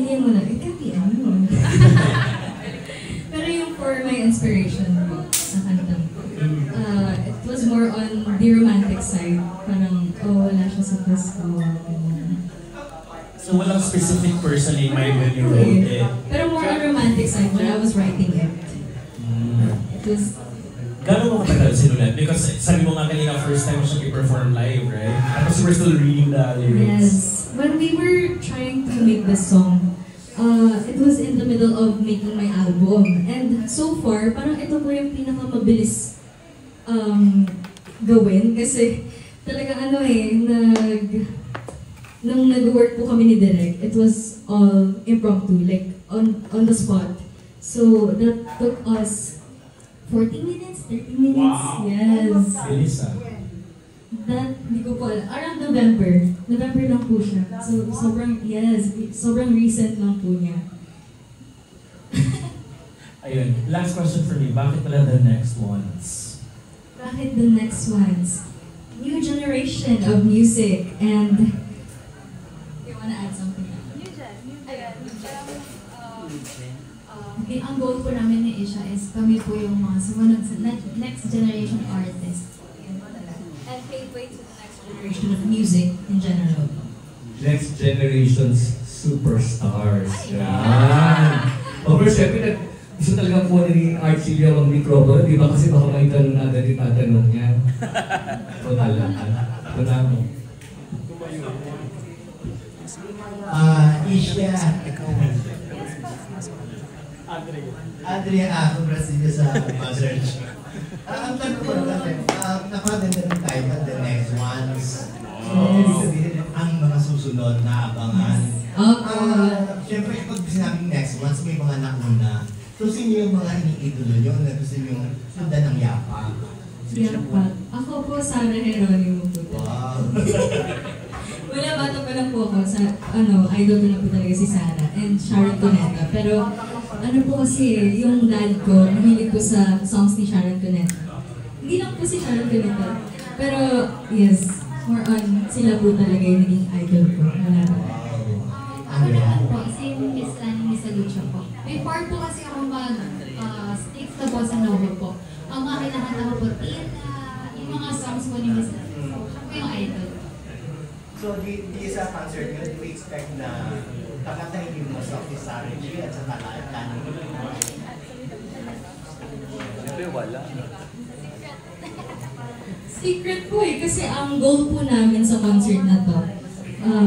sasabihin mo na, Kathy, ano? Pero yung for my inspiration po sa kantang, it was more on the romantic side. Parang, wala siya sa Pasko. So walang specific person in mind when you wrote it? Pero more on romantic side when I was writing it. It was... Gano'n mo katagal sinulat? Because sabi mo nga kanina, first time mo siya i-perform live, right? Tapos we're still reading the lyrics. Yes. When we were trying to make this song, it was in the middle of making my album. And so far, parang ito po yung pinakamabilis gawin. Kasi talagang nung nag-work po kami ni Direk, it was all impromptu, like on the spot. So that took us 40 minutes, 30 minutes. Wow. Yes. Bilis That, hindi ko po alam. Around November. November lang po siya. So, sobrang recent lang po niya. Ayun, last question for me. Bakit pala The Next Ones? Bakit The Next Ones? New generation of music and... You wanna add something? New gen. Ang goal po namin ni Isha is kami po yung mga sumunod sa next generation artists. And pave way to the next generation of music in general. Next generation's superstars. Yan. Pero syempre, gusto talaga po ni Archie ang mikropono, di ba? Kasi baka may tanong na agad itatanong niya. Ito talaga. Ito na mo. Isha. Andrea, congrats sa search. Ang tanong ko natin, napaganda ng title, The Next Ones. So, ibig sabihin, ang mga susunod na abangan. Siyempre, pag sinabing next ones, may mga nauna. So, sino yung mga iniidolo nyo na gusto nyo sundan ng yapa? Yapa. Ako po, Sarah Geronimo po. Wow! Wala, bata pa lang po ako sa, idol ko na po talaga si Sarah and Sharon Cuneta. Pero, po kasi, yung dad ko, nahilig po sa songs ni Sharon Cuneta. Hindi lang po si Sharon Cuneta. Pero, yes, more on, sila po talaga yung naging idol ko. Wala ba? Ako naman po, same Miss Annie Miss Lucha po. Before po kasi ako mag-sticks na po sa Nova po. Ang mga kinakanta ko po, yung mga songs po ni Miss Annie. Siya po yung idol. So, di sa concert nyo, do we expect na kakantahin yung mga songs ni Sarah G at sa kanan? Siyempre wala. Secret po kasi ang goal po namin sa concert na to,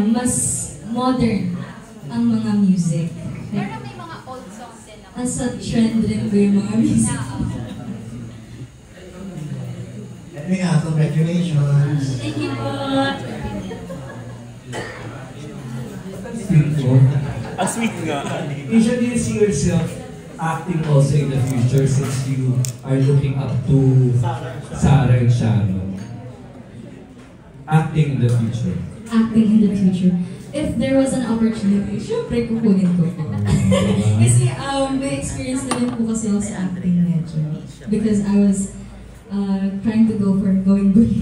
mas modern ang mga music. Pero may mga old songs din naman. Nasa trend rin po yung mga music. Anyway, congratulations! Thank you po! Sweet mo. Ang sweet nga. Isha, do you see yourself acting also in the future since you are looking up to Sarah and Sharon? Acting in the future. Acting in the future. If there was an opportunity, syempre kukunin ko po. Kasi may experience na rin po kasi ako sa acting medyo. Because I was trying to go for going good.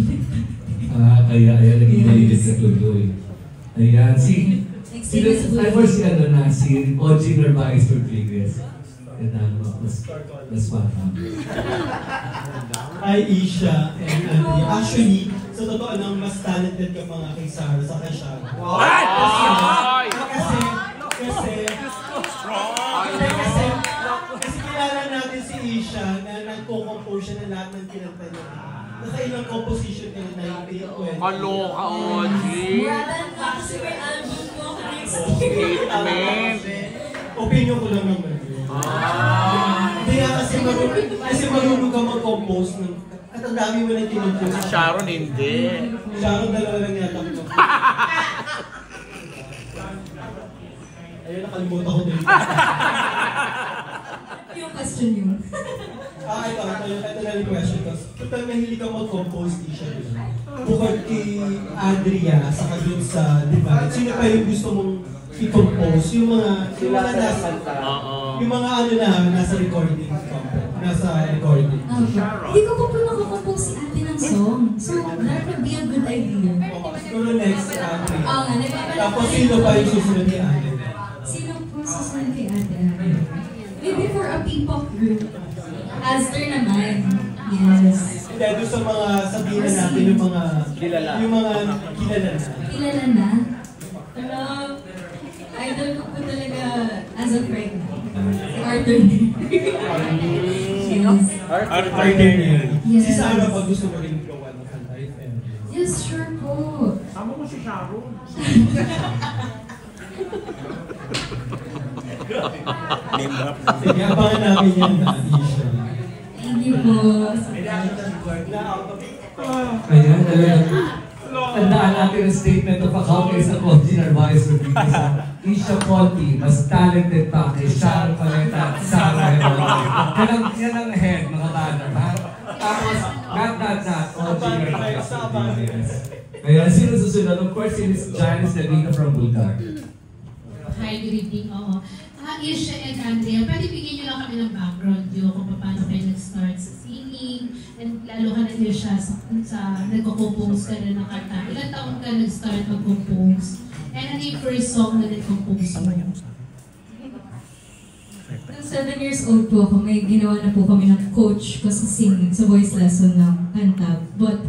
Kaya naging malilit na tuloy. Ayan, si OG Narvaez Rodriguez. Mas bata. Hi, Isha and Andy. Actually, sa totoo lang, mas talented ka pa nga kay Sarah sa kay Sharon. Kasi kilala natin si Isha na nagko-compose siya ng lahat ng kinanta niya. Nakailang composition niya na 1920. Kaloka, OG! Kasi may album po ako next year. Opinion ko lang naman yun. Hindi nga kasi marunong ka mag-compose ng at ang dami mo lang kinumpose. Si Sharon hindi. Sharon dalawa lang yata ko. Ayun, nakalimutan ko din. Yung question yun. Ito na yung question ko. Total mahilig ka mag-compose, Isha. Bukod kay Andrea, saka dun sa Divine, sino pa yung gusto mong i-compose? Yung mga nasa recording company. Nasa recording. Hindi ko po nakakompose si ate ng song. So, that would be a good idea. Siguro next, Andrea. Oo nga, nagpapalala. Tapos sino pa yung susunod ni Andrea? Sino po K-pop group. Aster naman. Yes. Hindi, doon sa mga sabihin na natin, yung mga kilala na. Kilala na? Pero, idol ko po talaga as of right now. Si Arthur. Yes. Arthur Neri. Yes. Si Sarah, pag gusto mo rin gawa ng kanta, if ever. Yes, sure po. Sama mo si Sharon. Sige, abangan namin yan na, Isha. Thank you po. Ayan, tandaan natin ang statement of account ng isang Conji Narvaez dito sa Isha Conti, mas talented pa kay Sharon Paleta at Sarah Heron. Yan ang head, mga banner, ha? Tapos, not, Conji Narvaez. Ayan, sino susunod? Of course, si Miss Janice Davina from Bulgar. Hi, good evening. Oo. Isha and Andrea, pwede bigyan niyo lang kami ng background niyo kung paano kayo nag-start sa singing, and lalo ka na niyo siya sa nagko-compose ka na ng kanta. Ilan taon ka nag-start mag-compose? And ano yung first song na nag-compose mo? Nung 7 years old po ako, may ginawa na po kami ng coach ko sa singing, sa voice lesson ng kanta. But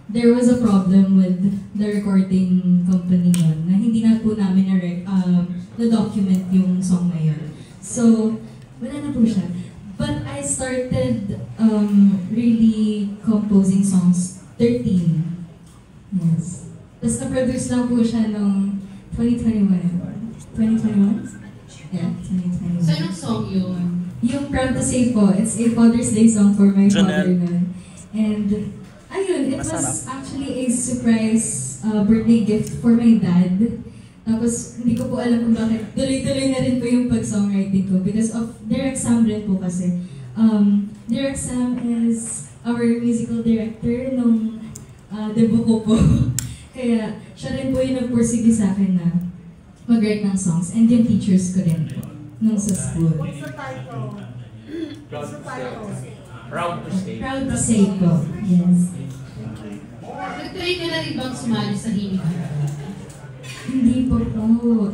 there was a problem with the recording company yun, na hindi na po namin na-document yung song na yun. So, wala na po siya. But I started really composing songs 13. Yes. Tapos na-produce lang po siya noong 2021. 2021? Yeah, 2021. So, anong song yun? Yung Proud to Say po, it's a Father's Day song for my father nun. And ayun, it was actually a surprise birthday gift for my dad. Tapos, hindi ko po alam kung bakit. Tuloy-tuloy na rin po yung pag-songwriting ko because of Derek Sam rin po kasi. Derek Sam is our musical director nung debut ko po. Kaya, siya rin po yung nag-pursige sa akin na mag-write ng songs. And yung teachers ko rin po, nung sa school. What's the title? What's the title? Proud to say. Proud to Say po, yes. Nag-try ka na rin bang sumali sa Himig? Hindi po po.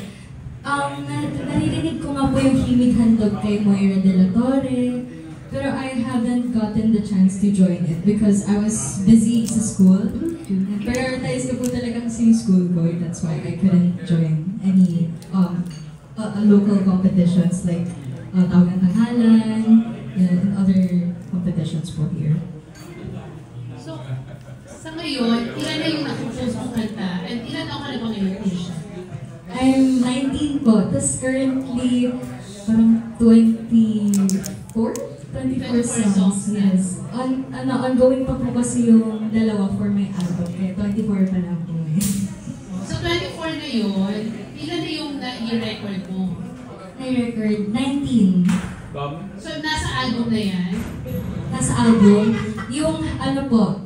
Naririnig ko nga po yung Himig Handog kay Moira de la Torre, pero I haven't gotten the chance to join it because I was busy sa school. Prioritize ko po talaga kasi yung school ko, that's why I couldn't join any local competitions like Tawag ng Tanghalan, and other competitions po here. So, sa ngayon, ilan na yung nakumpose mong kanta? And ilan ako na ba ngayon, Isha? I'm 19 po. Tapos currently, parang 24 songs. Yes. Ongoing pa po kasi yung dalawa for my album. Kaya 24 pa lang po ngayon. So 24 na yun, ilan na yung na-record mo? Na-record 19. So nasa album na yan? Nasa album. Yung ano po,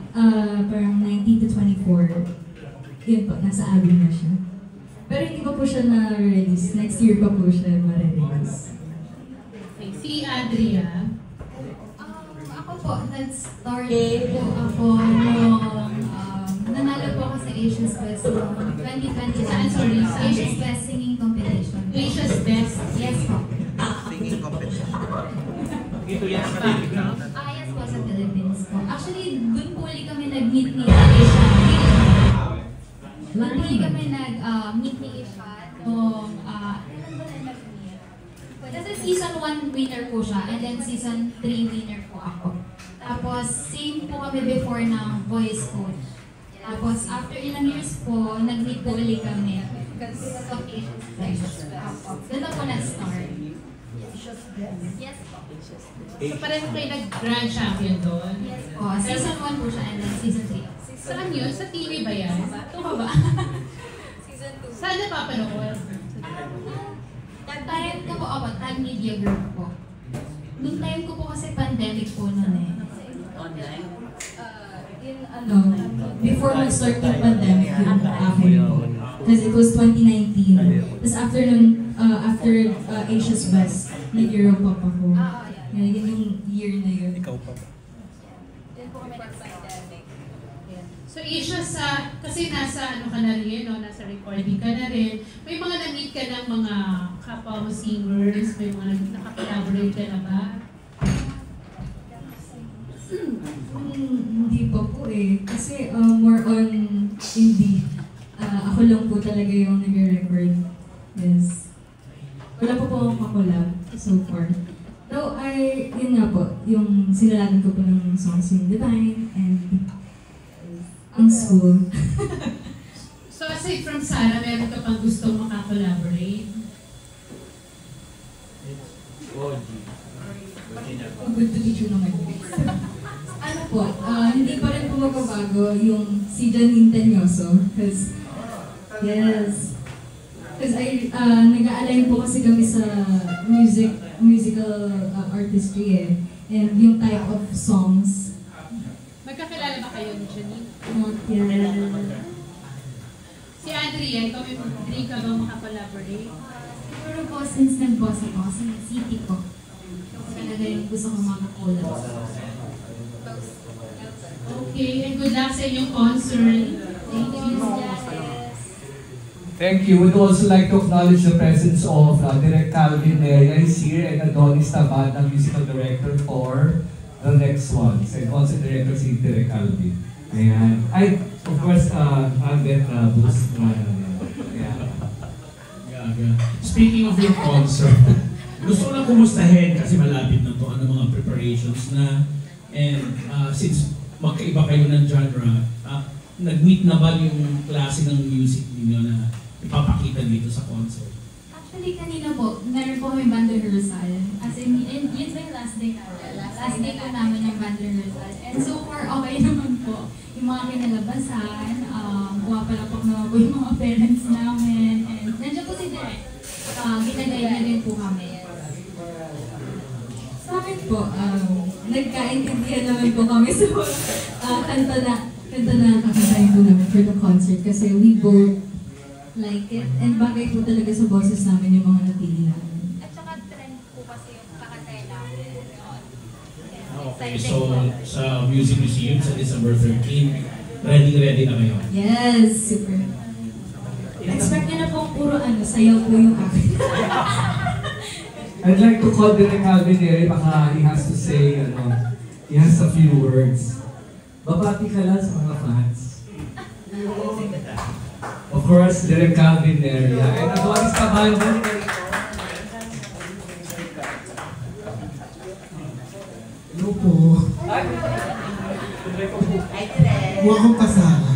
parang 19 to 24. Yun po, nasa album na siya. Pero hindi pa po siya na-release. Next year pa po siya ma-release. Okay. Si Andrea? Ako po, nag-start po ako nung nanalo po ako sa Asia's Best noong 2020. Sorry. Asia's Best Singing Competition. Asia's Best? Yes po. Singing competition. Ito yan ang narinig na. Yes po, sa Philippines po. Actually, dun po ulit kami nag-meet ni Asia. Dun po ulit kami nag-meet ni Asia noong, kailan ba na nag-meet? Kasi season 1 winner po siya, and then season 3 winner po ako. Tapos, same po kami before ng voice coach. Tapos, after ilang years po, nag-meet po ulit kami. Because of Asia's Best. Doon na po nag-start. Yes po. So pareho kayo nag-grand champion doon? Yes po. Season 1 po siya, and then season 3. Saan yun? Sa TV ba yan? Ito ka ba? Season 2. Saan napapanood? Nag-time ko po ako, Tag Media Group po. Nung time ko po kasi pandemic po nun eh. Online? Before mag-start yung pandemic, yung akin po. Because it was 2019. Tapos after nun, after Asia's Best, nag-Europa ako. Yan yung year na yun. Ikaw pa ba? Then po kami nag-pandemic. So Isha, kasi nasa ano ka na rin, no? Nasa recording ka na rin. May mga na-meet ka ng mga kapwa mo singers, may mga nakakolaborate ka na ba? Hindi pa po eh. Kasi more on indie. Ako lang po talaga yung nag-record. Yes. Wala pa po akong kakulab so far. Though yun nga po, yung sinulatan ko po ng songs yung Divine and ang school. So aside from Sarah, meron ka pang gustong makakolaborate? Good to meet you naman. Ano po, hindi pa rin po magbabago yung si Janine Tanyoso. Because, yes. Because nag-a-align po kasi kami sa musical artistry eh. And yung type of songs. Magkakilala ba kayo ni Janine? Not yet. Si Andrea, ikaw may dream ka bang makakolaborate? Siguro po, since nag-boss ako, sa city ko. Talaga yung gusto ko makakolab. Okay, and good luck sa inyong concert. Thank you, Miss Janice. Thank you. We'd also like to acknowledge the presence of Direk Calvin Neria is here and Adonis Tabata, musical director for the next ones. And also director si Direk Calvin. Ayan. Of course, Albert Boost. Speaking of your concert, gusto ko lang kumustahin kasi malapit na to, ano mga preparations na. And since magkaiba kayo ng genre, nag-meet na ba yung klase ng music ninyo na ipapakita dito sa concert? Actually, kanina po, meron po kami band rehearsal. As in, yun ba yung last day namin? Last day po namin ng band rehearsal. And so far, okay naman po. Yung mga kinalabasan, pumapalapok naman po yung mga parents namin. And nandiyan po si Direk. Ginagaya na rin po kami. Sa akin po, nagkaintindihan naman po kami sa kanta na kakatayin po namin for the concert kasi we both like it and bagay po talaga sa boses namin yung mga napili namin. At saka trend po kasi yung kakatayin namin. Okay, so sa Music Museum sa December 13, ready na kayo? Yes, super. Expect niya na po puro sayaw po yung akin. I'd like to call Direk Calvin Neria, baka he has to say, he has a few words. Babati ka lang sa mga fans. Of course, Direk Calvin Neria. And Adonis Tabanda. Hello po. Huwag akong kasama.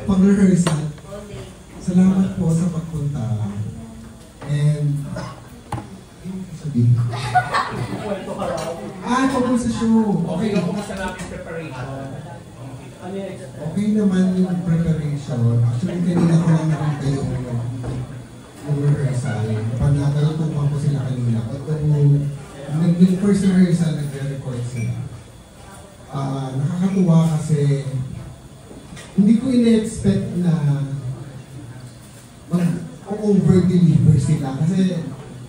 Pag-rehearsal. Salamat po sa pagpunta. And sabihin ko. Tungkol sa show. Okay lang kung masanapin preparation. Okay naman yung preparation. Actually, kanina ko lang nakita yung rehearsal. Panalutupan ko sila kanina. Yung first rehearsal, nagre-record sila. Nakakatuwa kasi hindi ko ina-expect na mag-over-deliver sila. Kasi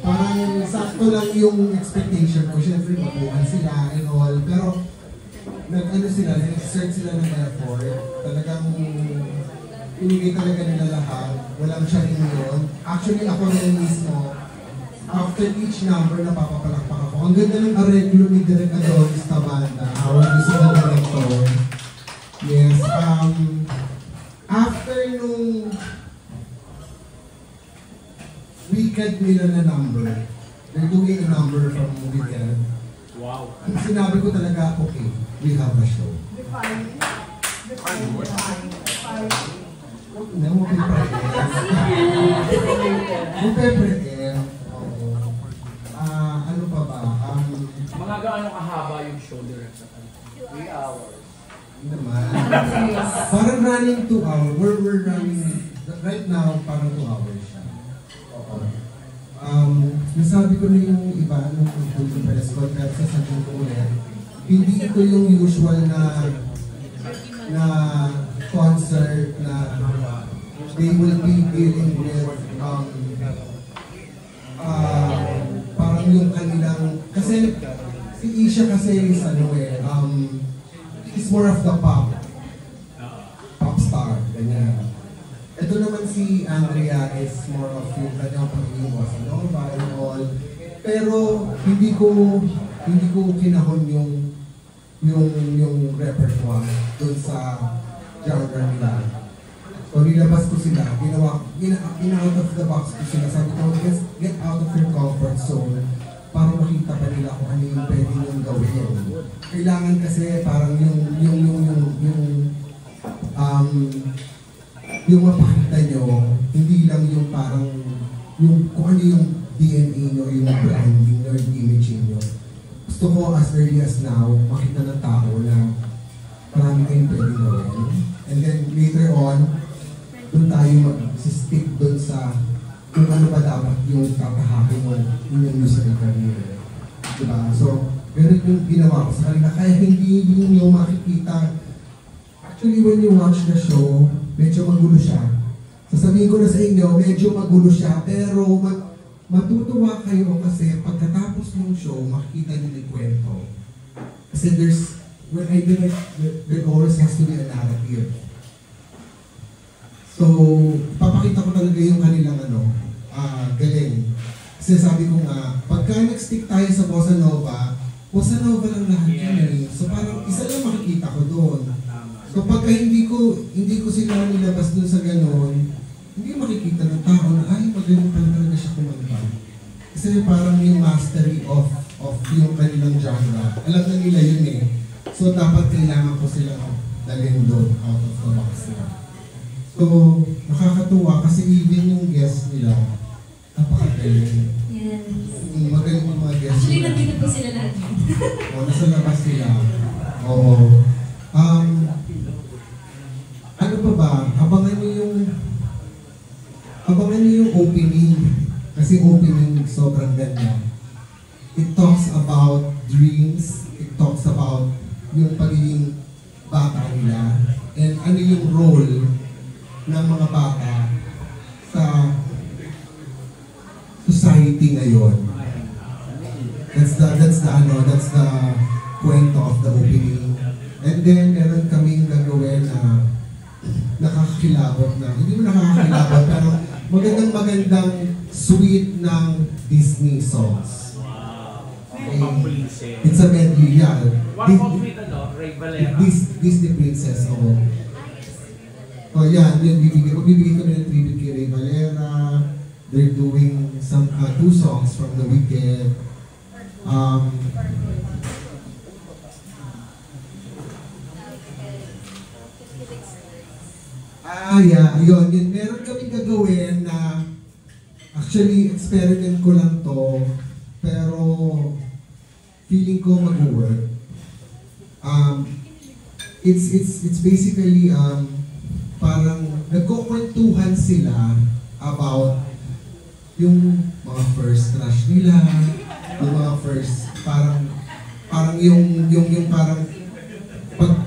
parang sakto lang yung expectation ko. Siyempre, mabuhan sila and all. Pero, nag-exert sila ng effort. Talagang inigay talaga nila lahat. Walang siya rin yun. Actually, ako rin mismo, after each number, napapapalakpak ako. Ang ganda ng areglo ni Direk Adonis Tabanda, our musical director. Yes, after nung weekend nila na number, they're doing a number from weekend. Wow. Sinabi ko talaga, okay, we have a show. Ano pa ba? Mga gaano kahaba yung show direct sa kanila? 3 hours. Naman. Parang running 2 hours. We're running, right now, parang 2 hours siya. Oo. Nasabi ko na yung iba nung punto press conference sa ko ulit. Hindi ito yung usual na concert na they will be dealing with parang yung kanilang, kasi si Isha kasi is is more of the pop star, ganyan. Ito naman si Andrea is more of yung kanyang pagiging bossa nova and all. Pero hindi ko kinahon yung yung repertoire dun sa genre nila. So nilabas ko sila, out of the box ko sila. Sabi ko, get out of your comfort zone para makita pa nila kung ano yung pwede yung gawin. Kailangan kasi parang yung mapakita nyo, hindi lang yung parang yung kung ano yung DNA nyo, yung branding nyo, yung image nyo. Gusto ko as early as now, makita ng tao na marami kayong pwedeng gawin. And then later on, doon tayo mag-stick doon sa kung ano ba dapat yung kakahakin mo yung musical career. Diba? So, ganun yung ginawa ko sa kanila. Kaya hindi yung makikita. Actually, when you watch the show, medyo magulo siya. Sasabihin ko na sa inyo, medyo magulo siya, pero matutuwa kayo kasi pagkatapos ng show, makikita niyo yung kwento. Kasi when I do it, there always has to be a narrative. So, papakita ko talaga yung kanilang galing. Kasi sabi ko nga, pagka nag-stick tayo sa Bossa Nova lang lahat yun eh. So parang isa lang makikita ko doon. So pagka hindi ko sila nilabas doon sa ganon, hindi makikita ng tao na ay magaling pala talaga siya kumanta. Kasi parang yung mastery of yung kanilang genre. Alam na nila yun eh. So dapat kailangan ko silang dalhin doon out of the box nila. So nakakatuwa kasi even yung guest nila, napakagaling. Yes. Magaling yung mga guests. Actually, nandito po sila lahat. Nasa labas sila. Oo. Ano pa ba? Abangan niyo yung opening. Kasi opening sobrang ganda. It talks about dreams. It talks about yung pagiging bata nila. And ano yung role ng mga bata sa society ngayon. That's the kwento of the opening. And then meron kaming gagawin na nakakakilabot na, hindi mo nakakakilabot, pero magandang sweet ng Disney songs. Okay. It's a medley, yeah. One of it, Ray Valera. Disney Princess, oo. Oh, yeah, magbibigay kami ng tribute kay Ray Valera. They're doing some 2 songs from The Wicked. Yeah, yun. Meron kaming gagawin na actually experiment ko lang to, pero feeling ko mag-work. It's basically parang nagkukwentuhan sila about yung mga first crush nila, yung mga first parang yung parang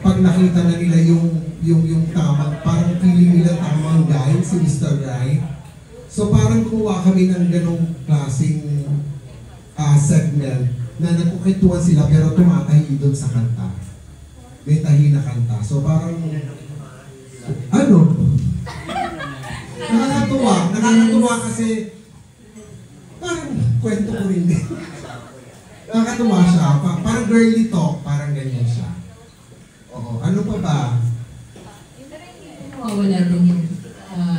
pag nakita na nila yung tamang, parang feeling nila tamang guy, si Mr. Right. So parang gumawa kami ng ganong klaseng segment na nagkukwentuhan sila pero tumatahi doon sa kanta. May tahi na kanta. So parang nakakatuwa kasi parang kwento ko rin din. Nakakatuwa siya. Parang girly talk, parang ganyan siya. Oo. Ano pa ba? Wala din yung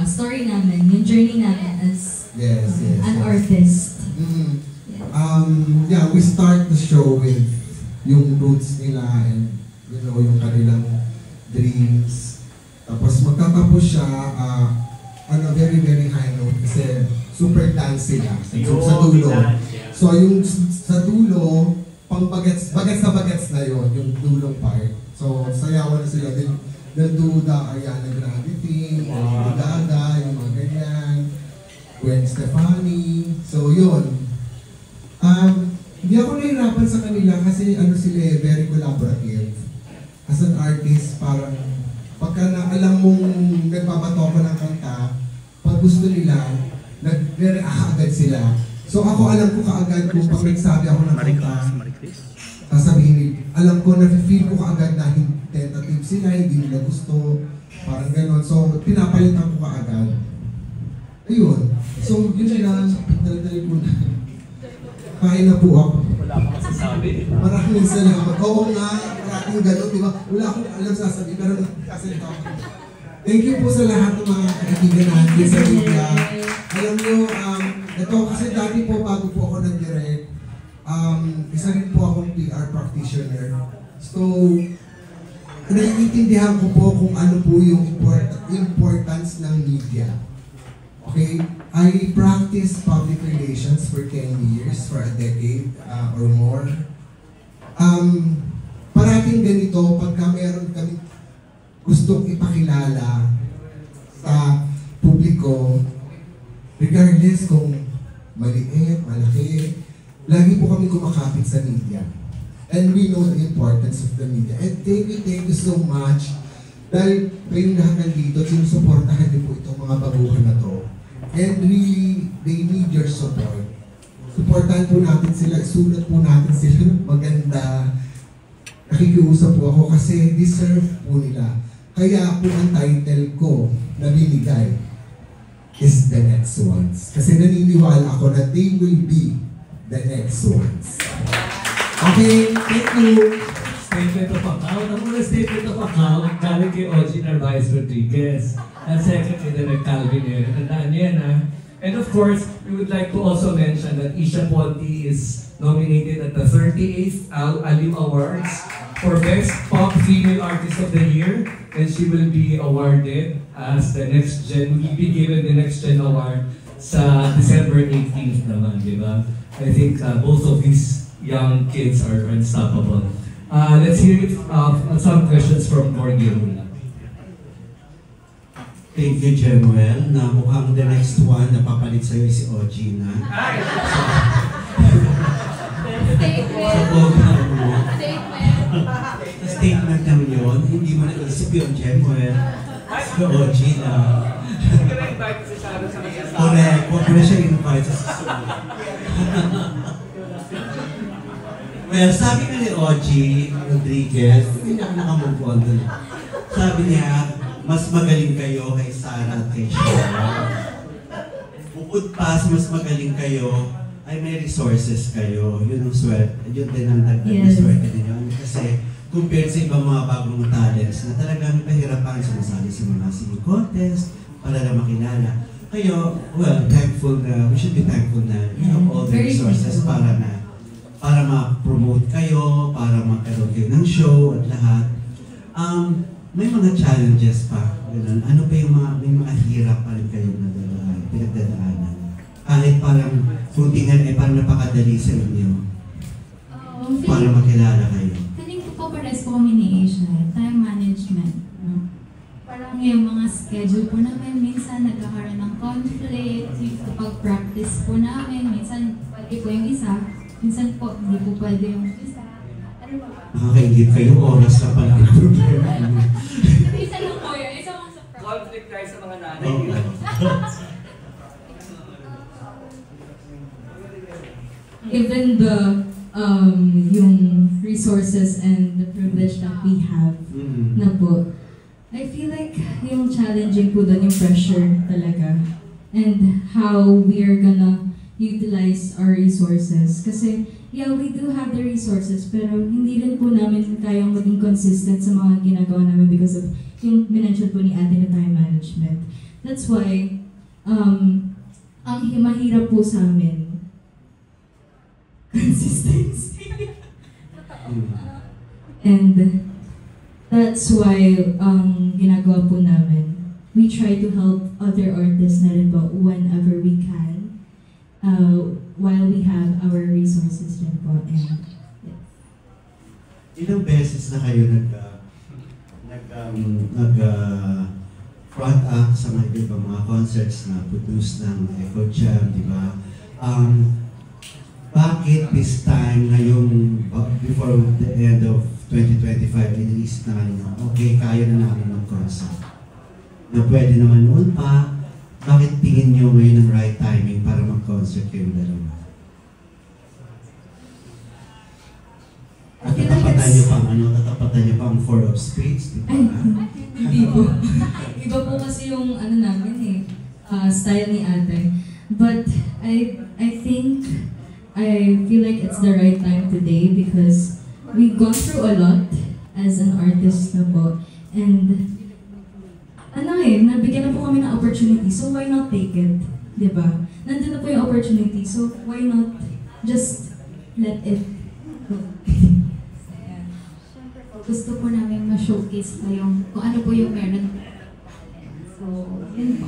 story namin, yung journey namin as an artist. Mm-hmm. Yeah, we start the show with yung roots nila and yung kanilang dreams. Tapos magtatapos siya on a very, very high note kasi super dance sila sa dulo. So yung sa dulo, pang bagets na yun, yung dulong part. So sayawan na sila din. They'll do the Ariana Grande thing, Lady Gaga, yung mga ganyan, Gwen Stefani. So yun. Hindi ako nahirapan sa kanila kasi sila very collaborative. As an artist, parang pagka alam mong nagbabato ako ng kanta, pag gusto nila, nag-react agad sila. So ako alam ko kaagad kung pag nagsabi ako ng kanta, sasabihin, alam ko, na-feel ko kaagad na tentative sila, hindi nila gusto, parang gano'n. So pinapalitan ko kaagad. Ayun. So yun lang, dali-dali po na. Kain na po ako. sasabi. Maraming salamat. Oo nga, maraming gano'n, di ba? Wala akong alam sasabihin, pero nagkasalita ako. Thank you po sa lahat ng mga kaibigan natin sa media. Alam nyo, ito kasi dati po, bago po ako nag-direct, isa rin po akong PR practitioner. So, naiintindihan ko po kung ano po yung importance ng media. Okay? I practiced public relations for 10 years, for a decade or more. Parating ganito, pagka meron kami gustong ipakilala sa publiko, regardless kung maliit, malaki, lagi po kami kumakapit sa media. And we know the importance of the media. And thank you so much. Dahil kayong lahat nandito, sinusuportahan niyo po itong mga baguhan na to. And really, they need your support. Supportahan po natin sila, isulat po natin sila maganda. Nakikiusap po ako kasi deserve po nila. Kaya po ang title ko na binigay is The Next Ones. Kasi naniniwala ako na they will be the next ones. Okay, thank you. Statement of account. Ang muna statement of account, galing kay Ogie Narvaez Rodriguez. And second, kay Calvin Aaron. Tandaan niya na. And of course, we would like to also mention that Isha Ponti is nominated at the 38th Aliw Awards for Best Pop Female Artist of the Year. And she will be awarded as the next gen, will be given the next gen award sa December 18th naman, di ba? I think both of these young kids are unstoppable. Let's hear it, some questions from Gorgie Rula. Thank you, Jemuel, na mukhang the next one na papalit sa'yo si Ogie na. Statement lang yun, hindi mo naisip yun, Jemuel. Si Ogie na. Hindi ka na-invite si Sarah sa mga Correct, huwag mo na siya invite sa susunod. Well, sabi nga ni Ogie Rodriguez, hindi na ako nakamove on doon. Sabi niya, mas magaling kayo kay Sarah at kay Sharon. Bukod pa sa mas magaling kayo, ay may resources kayo. Yun ang swerte. Yun din ang dagdag na swerte ninyo. Kasi compared sa ibang mga bagong talents na talagang pahirapan sumasali sa mga singing contest para na makilala. Kayo, well, thankful na, we should be thankful na you have all the resources para ma-promote kayo, para magkaroon kayo ng show at lahat. May mga challenges pa. Ganun. Ano pa yung may mga hirap pa rin kayo na pinagdadaanan? Kahit parang kuntingan ay parang napakadali sa inyo para makilala kayo. Feeling ko po pares po kami ni Asia, time management. Parang yung mga schedule po namin, minsan nagkakaroon ng conflict, yung pag-practice po namin, minsan pwede po yung isa, minsan po hindi po pwede yung isa. Nakakaingit kayo, oras na pala yung problema. Isa lang po yun, isa lang sa conflict tayo sa mga nanay. Given the yung resources and the privilege that we have na po, I feel like yung challenging po doon yung pressure talaga and how we are gonna utilize our resources. Kasi, yeah, we do have the resources, pero hindi rin po namin kayang maging consistent sa mga ginagawa namin because of yung minention po ni Ate na time management. That's why, ang mahirap po sa amin, consistency. And that's why, ginagawa po namin, we try to help other artists na rin po whenever we can. While we have our resources din po. And, yeah. Ilang beses na kayo front act sa mga ibang mga concerts na produce ng Echo Jam, di ba? Bakit this time, ngayong before the end of 2025, iniisip na kanina, okay, kaya na namin mag-concert. Na pwede naman noon pa, bakit tingin nyo ngayon ang right timing para mag-concert kayong dalawa? At tatapatan nyo pang Four of Spades, di ba? Hindi po. Iba po kasi yung namin style ni Ate. But I think I feel like it's the right time today because we've gone through a lot as an artist na po. And nabigyan na po kami ng opportunity, so why not take it? Diba? Nandun na po yung opportunity, so why not just let it go? Gusto po namin ma-showcase pa yung kung ano po yung meron. So, yun po.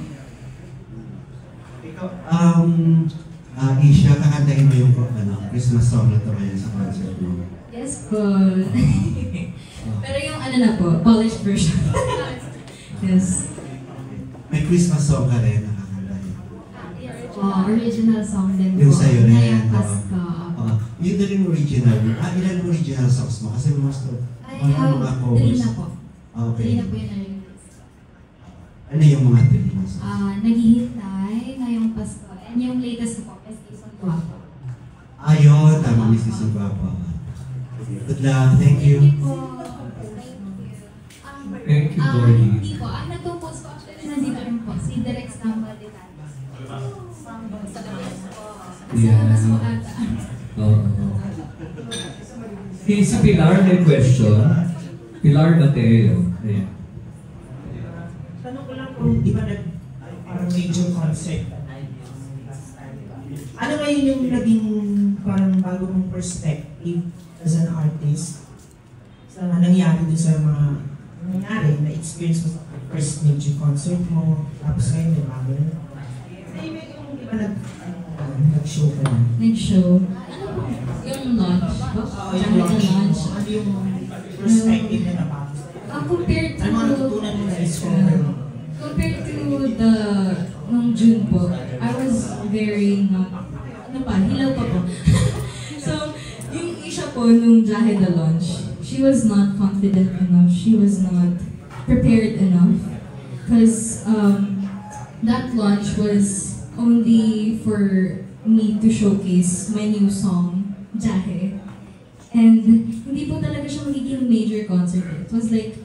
Isha, kakantahin mo yung Christmas song na to ngayon sa concert mo. Yes po. Pero yung na po, polished version. Yes. May Christmas song ka rin nakakantahin. Original song din po. Yung sa'yo rin. Ngayong Pasko. Yun na rin original. Ilan original songs mo? Kasi most of mga covers. 3 na po. Okay. 3 na po yun. Ano yung mga 3 na songs? Naghihintay, Ngayong Pasko. And yung latest po, Season 2 po. Ayun, tama, Miss Season 2 po. Good luck, thank you. Thank you, Gordy. Hindi po, ang nag-compose po actually nandito rin po, si Direk Samba de Tatas. Sa labas po. Sa labas po ata. Si Pilar may question. Pilar Mateo. Ayan. Tanong ko lang kung di ba parang major concept. Ano ngayon yung naging parang bago mong perspective as an artist sa nangyari dun sa mga nangyari na experience mo sa first major concert mo, tapos ngayon may bago na. Yung di ba nag-show ka na? Nag-show? Yung launch? Yung launch. Ano yung perspective na napapos? Compared to... Ano ang natutunan mo na-discover mo? Compared to the... nung June po, I was very not... hilaw pa po. So, yung Isha po nung Jahe the launch, she was not confident enough. She was not prepared enough. Because that launch was only for me to showcase my new song, Jahe. And hindi po talaga siya magiging major concert. It was like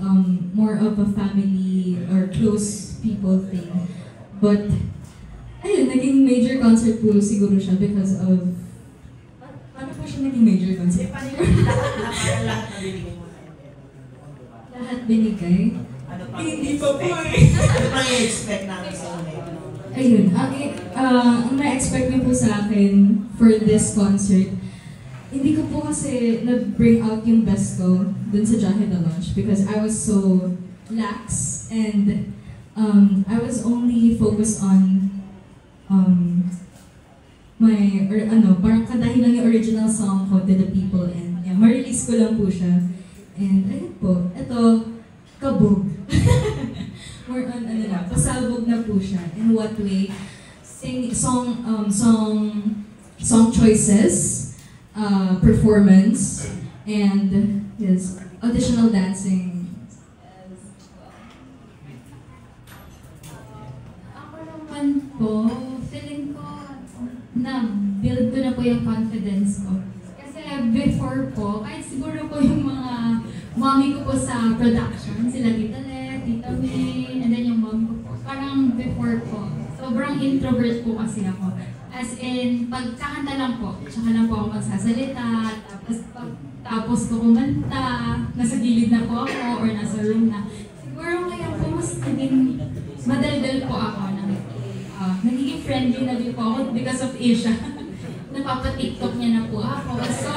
more of a family or close people thing. But, ayun, naging major concert po siguro siya because of... Paano po siya naging major concert? Lahat binigay? Hindi pa po eh. Ano pa i-expect namin sa ulit? Ayun, ang na-expect niyo po sa akin for this concert, hindi ko po kasi na-bring out yung best ko dun sa Jahe the Launch because I was so lax and I was only focused on parang kantahin lang yung original song ko to the people and ma-release ko lang po siya. And ayun po, ito, kabog. More on pasabog na po siya. In what way? Song choices, performance, and yes, additional dancing. Ako naman po, feeling ko na-build ko na po yung confidence ko. Kasi before po, kahit siguro po yung mga mommy ko po sa production, sila Tita Le, Tita May, and then yung mom ko po. Parang before po, sobrang introvert po kasi ako. As in, pagkakanta lang po, tsaka lang po ako magsasalita, tapos ko kumanta, nasa gilid na po ako, or nasa room na. Siguro ngayon po, mas naging madaldal po ako. Nagiging friendly na din po ako because of Isha. Napapa-TikTok niya na po ako. So,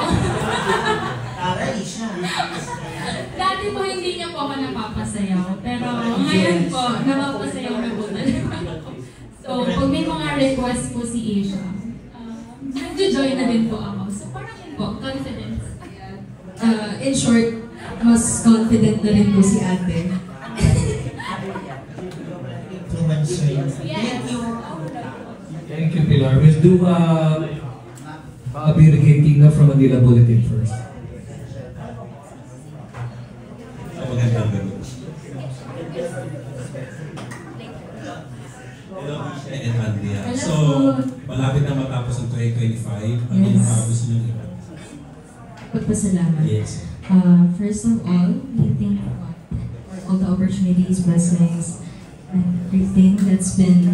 Aray siya. dati po hindi niya po ako napapasayaw. Pero ngayon po, napapasayaw na po talaga ako. So, pag may mga request po si Isha, nag-join na din po ako. So, parang yun po, confidence. In short, mas confident na rin po si ate. Thank you, Pilar. We'll do Bobby Tina from Manila Bulletin first. Magandang gabi. Hello, Isha and Andrea. So, malapit na matapos ang 2025. Ano yung mga gusto nyo iba? Pagpasalamat. Yes. First of all, we thank God for all the opportunities, blessings, and everything that's been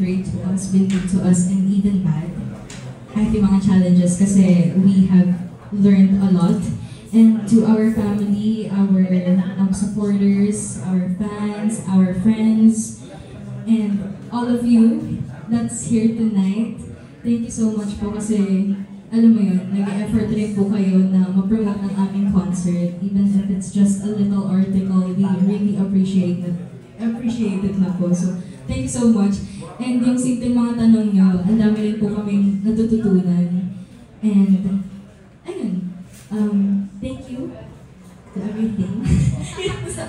great to us, been good to us, and even bad. kahit yung mga challenges kasi we have learned a lot. And to our family, our supporters, our fans, our friends, and all of you that's here tonight, thank you so much po kasi alam mo yun, nag-effort rin po kayo na ma-promote ng aming concert. Even if it's just a little article, we really appreciate it na po. So, thank you so much. And yung simpleng mga tanong nyo, ang dami rin po kaming natututunan. And, ayun, thank you to everything.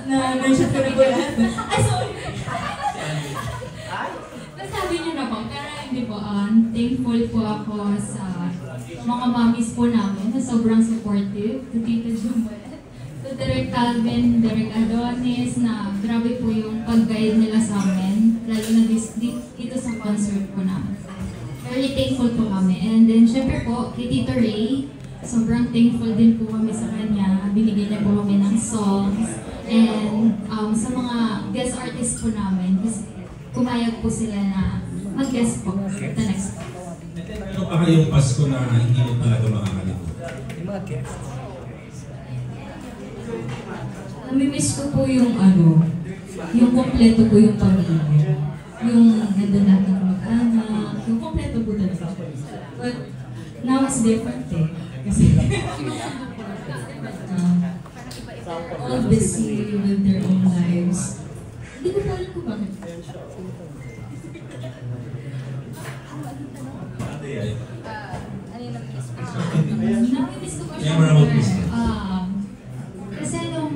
Na-mention ko na po lahat. Ay, sorry! Nasabi niyo na po, pero hindi po, thankful po ako sa mga mommies po namin na sobrang supportive, to Tita Jumel, to Direk Calvin, Direk Adonis, na grabe po yung pag-guide nila sa amin, lalo na dito sa concert po namin. Very thankful po kami. And then, syempre po, kay Tito Ray, sobrang thankful din po kami sa kanya. Binigyan niya po kami ng songs. And sa mga guest artists po namin, pumayag po sila na mag-guest po the next time. Ano pa kayong Pasko na hindi mo talaga makakalimutan? Yung mga guests. Namimiss ko po yung yung kompleto po yung pamilya. Yung nandun natin mag-anak, yung kompleto po talaga. But now it's different eh. Kasi all busy with their own lives. Hindi ko pa alam kung bakit. Namimiss ko po siya. Kasi nung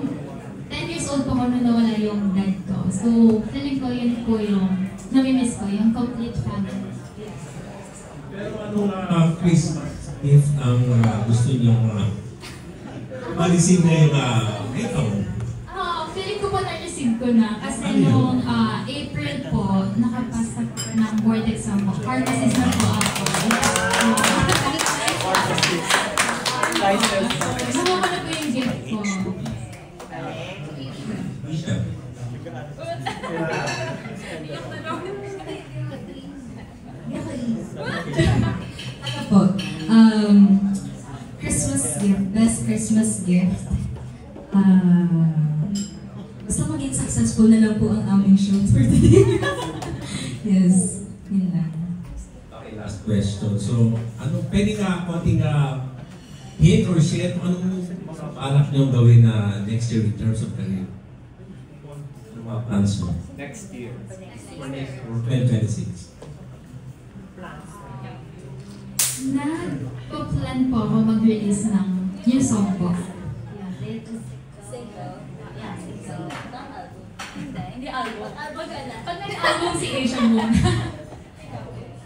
10 years old po ako nung nawala yung dad ko. So, feeling ko yun po yung namimiss ko, yung complete family. Pero anong Christmas gift ang gusto niyong ma-receive ngayong ikaw? Feeling ko po na-receive ko na. Kasi nung April po, nakapasa ng board exam po. Pharmacist na po ako. Nakuha ko na po yung gift ko. Ano po? Christmas gift, best Christmas gift. Basta maging successful na lang po ang aming show for today. Yes, yun lang. Okay, last question. So, pwede nga konting hint or share kung anong alak niyong gawin na next year in terms of career? Ano mga plans mo? Next year. Or 2026? Nagpo-plan po ako mag-release ng new song po. Hindi album. Album ka na. Pag nag-album si Asian mo.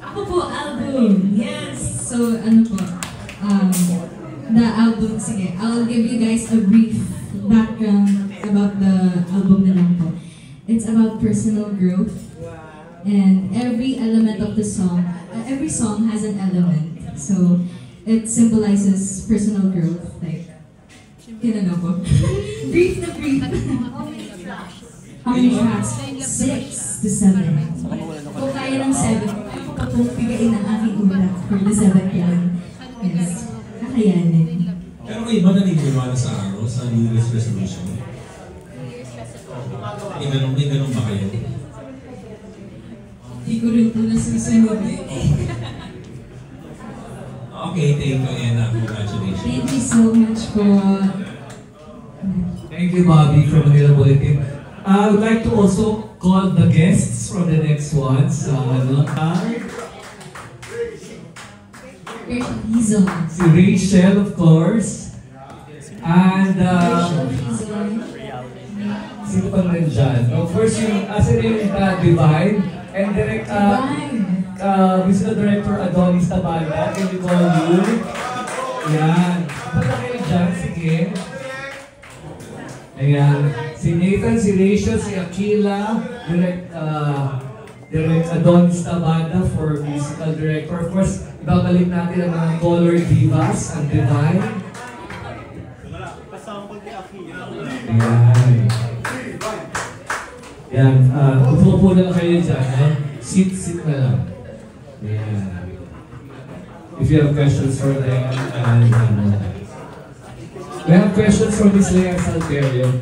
Ako po, album. Yes! So, ano po? The album, sige, I'll give you guys a brief background about the album na lang po. It's about personal growth. And every element of the song, every song has an element. So, it symbolizes personal growth. Like, yun po. Brief na brief. How many tracks? 6 to 7. Kung kaya ng 7, ako pa pong pigain ang aking ulat for the 7th one. Yes. Kakayanin. Pero kayo ba naniniwala sa sa New Year's resolution? May ganun ba kayo? Hindi ko rin po nasusunod eh. Okay, thank you and congratulations. Thank you so much po. Thank you, Bobby, from Manila Bulletin. I would like to also call the guests from the next ones. Si Rachel, of course. And sino pang nandyan? First, yung Divine. And Musical Director Adonis Tabanda. Can we call you? Yan. Punta kayo dyan, sige. Ayan. Si Nathan, si Rachel, si Aquila, Direct Adonis Tabanda for Musical Director. Of course, ibabalik natin ang mga color divas, ang Divine. Ayan. Ayan. Upo na lang kayo dyan. Sit na lang. Ayan. if you have questions for them. And we have questions from Ms. Lea Salterio.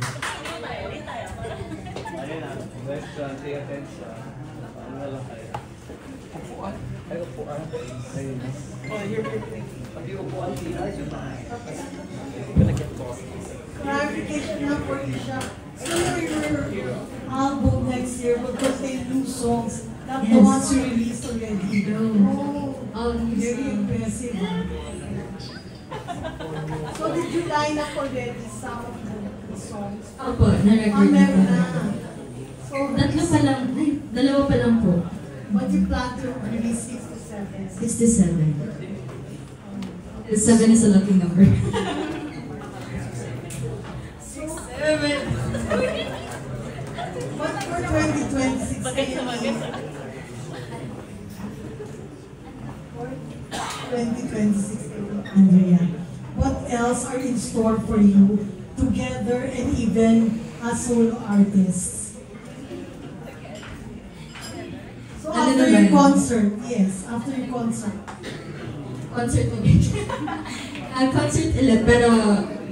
Clarification na for Isha. So your album next year will contain new songs, not the ones you released already. All new very songs. impressive. So did you line up already some of the songs? Opo, na-record na meron po. na. So Tatlo pa lang, ay, dalawa pa lang po. but you plan to release 6 to 7? 67. 7 is a lucky number. 7. What for 2026? For 2026, Andrea, what else are in store for you together and even as solo artists? So after your concert, yes, after your concert. Concert ulit. Concert ulit, pero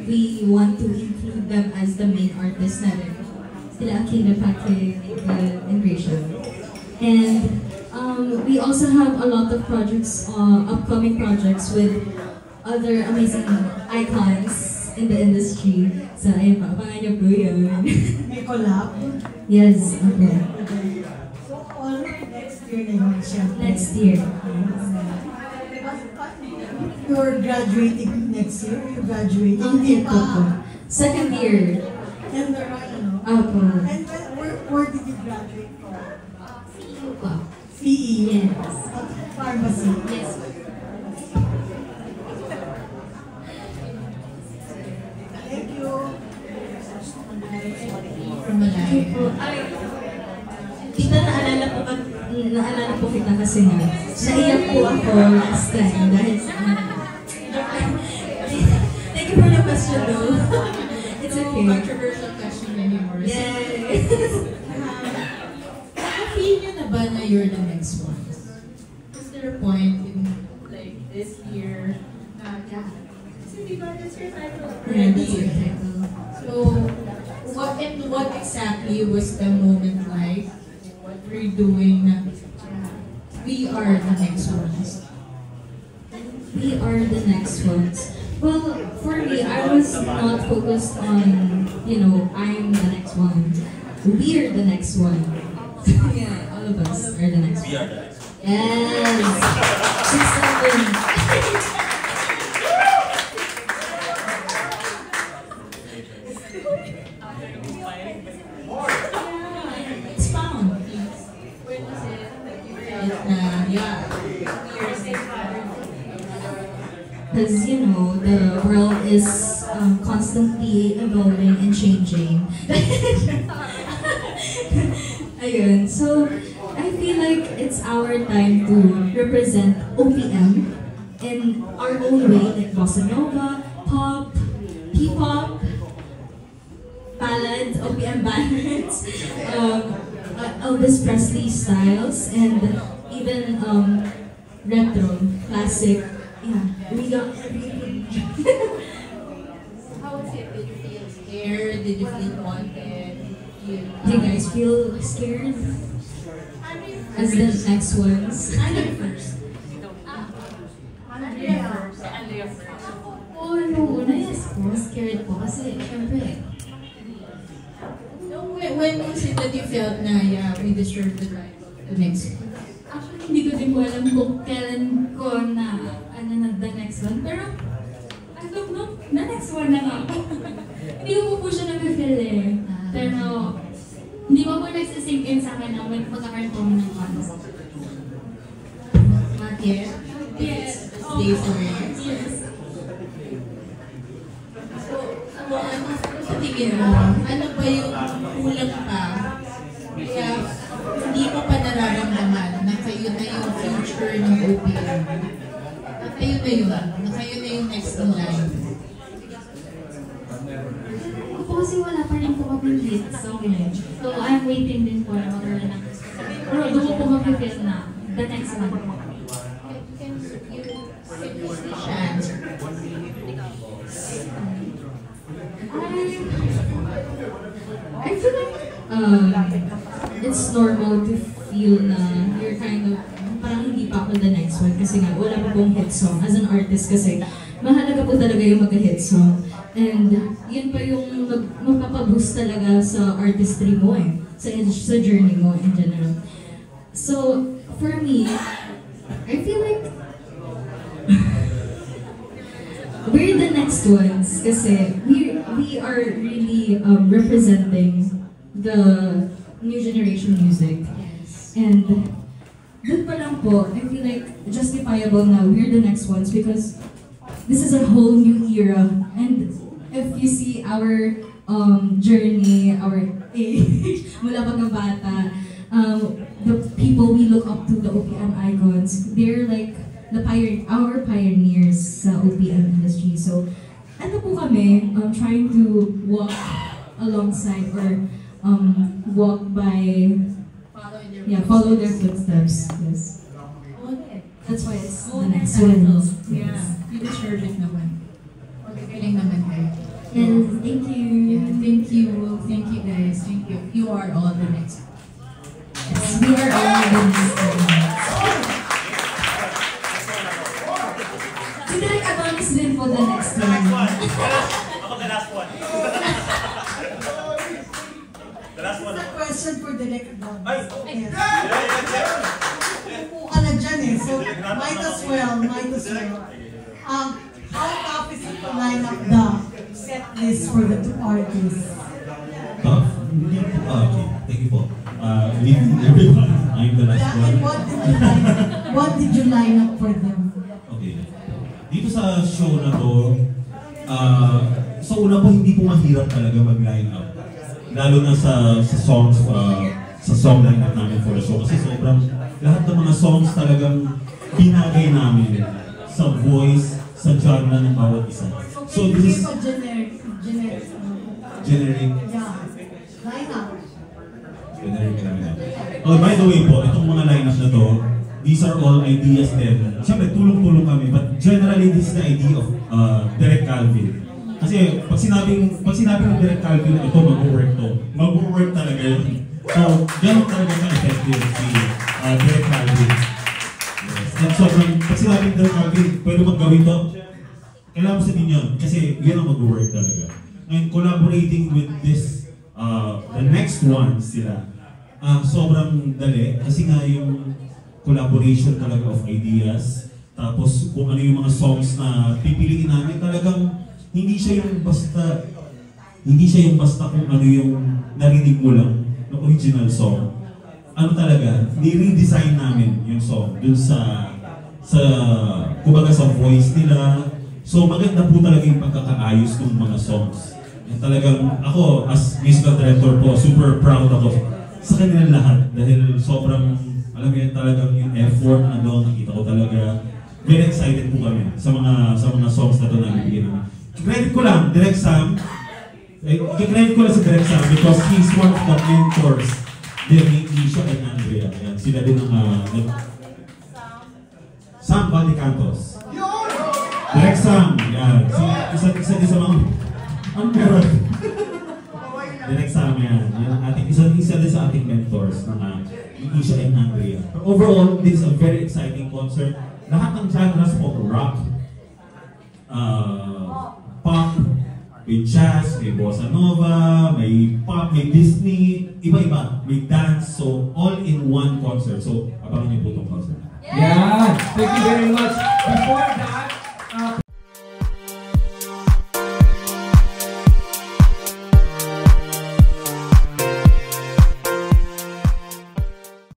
we want to include them as the main artist na rin. Sila Akina, Pake, Michael, and Rachel. And we also have a lot of projects, upcoming projects with other amazing icons in the industry. So, ayun pa, abangan niyo po yun. May collab? Yes, okay. So all next year na yun siya? Next year. You're graduating next year? You're graduating? Hindi pa. Second year. And there are, ano? Opo. And where did you graduate from? CE. Yes. Pharmacy? Yes. Thank you. From Malay. Ay, kita naalala po kita kasi nga, naiyak po ako last time dahil sa Thank you for the question though. It's okay. No controversial question anymore. Yay! Feel nyo na ba na you're the next one? Is there a point in like this year na kasi di ba that's your title Yeah, already? that's your title. So, what exactly was the moment like? What were you doing na we are the next ones? We are the next ones. Well, for me, I was not focused on, I'm the next one. We're the next one. Yeah, all of us are the next one. We are the next one. Yes! 6, 7. Expound. When was it that you felt na, yeah, we are the next one? Because, the world is constantly evolving and changing. Ayun. So, I feel like it's our time to represent OPM in our own way, like bossa nova, pop, P-pop, ballads, OPM ballads, Elvis Presley styles, and even retro, classic. Yeah, we got everything. How was it? Did you feel scared? Did you feel wanted? Do you guys feel scared? As the next ones? Andrea first. Andrea first. Oo, nung una, yes po, scared po. Kasi, syempre, When was it that you felt na, yeah, we deserve the next one? actually, hindi ko din po alam kung kailan ko na, the next one. Pero, I don't know, the next one na nga po. Hindi ko po siya nag-feel eh. Pero, hindi mo po nagsisink in sa akin na magkakaroon po ng fans. Not yet? Yes. Stay for it? Yes. So, ano sa tingin mo? Ano ba yung kulang pa? Kaya hindi mo pa nararamdaman na kayo na yung future ng OPM? Na kayo na yun? Na kayo na yung next in line? Ako kasi wala pa rin po kami hit song eh. So, I'm waiting din po na magkaroon ng pero doon ko po mag-feel na the next one. Can you I feel like it's normal to feel na you're kind of parang hindi pa ako the next one kasi nga wala pa pong hit song. As an artist kasi, mahalaga po talaga yung magka-hit song. And yun pa yung magpapaboost talaga sa artistry mo sa journey mo in general. So, for me, I feel like we're the next ones kasi we are really representing the new generation music. And dun pa lang po, I feel like justifiable now, we're the next ones because this is a whole new era. And if you see our journey, our age, mula pagkabata, the people we look up to, the OPM icons, they're like our pioneers sa OPM industry. So, ano po kami, trying to walk alongside or walk by, follow their footsteps. Yes. That's why it's the next one. Yeah, you deserve it naman. Galing naman kayo. And thank you. Yeah, thank you guys. Thank you. You are all the next. Yes, we are all the next ones. Si Direk Adonis din po the next one. Ako the last one. The last one. This is a question for Direk Adonis. Ay! Yes. Upo ka na dyan eh, so might as well. How tough is it to line up the set list for the two artists? Tough? Okay, thank you po. Good evening everyone. I'm the last one. And what did you line up for them? Okay. Dito sa show na to, sa una po hindi po mahirap talaga mag-line up. Lalo na sa songs, sa song line up namin for the show. Kasi sobrang lahat ng mga songs talagang binagay namin sa voice, sa genre ng bawat isa. So this is generic. Generic. Yeah. Line up. Generic line up. Oh, by the way po, itong mga lineups na to, these are all ideas din. Siyempre, tulong-tulong kami, but generally this is the idea of Direk Calvin. Kasi pag sinabing ng Direk Calvin na ito, mag-work talaga yun. So, gano'n talaga ka-effective si Direk Calvin. Yes. And sobrang, pag sinabing Direk Calvin, pwede mag-gawin to, kailangan mo sabihin yun, kasi yun ang mag-work talaga. And collaborating with this, the next one sila, sobrang dali, kasi nga yung collaboration talaga of ideas, tapos kung ano yung mga songs na pipiliin namin, talagang hindi siya yung basta kung ano yung narinig mo lang ng original song. Ano talaga, ni-redesign namin yung song dun sa kumbaga sa voice nila. So maganda po talaga yung pagkakaayos ng mga songs. And talagang ako as musical director po, super proud ako sa kanilang lahat dahil sobrang, alam mo yan, talagang yung effort na doon, nakita ko talaga. Very excited po kami sa mga songs na doon na bibigyan namin. Credit ko lang, Direk Sam. I-credit ko lang si Direk Sam because he's one of the mentors din ni Isha and Andrea. Ayan, sila din ang Sam Valdecantos. Direk Sam, yan. Isa din sa mga ang meron. Direk Sam, yan. Isa din sa ating mentors ng Isha and Andrea. But overall, this is a very exciting concert. Lahat ng genres po, rock, pop, may jazz, may bossa nova, may pop, may Disney, iba-iba, may dance, so all in one concert. So, abangan niyo po itong concert. Yeah! Thank you very much!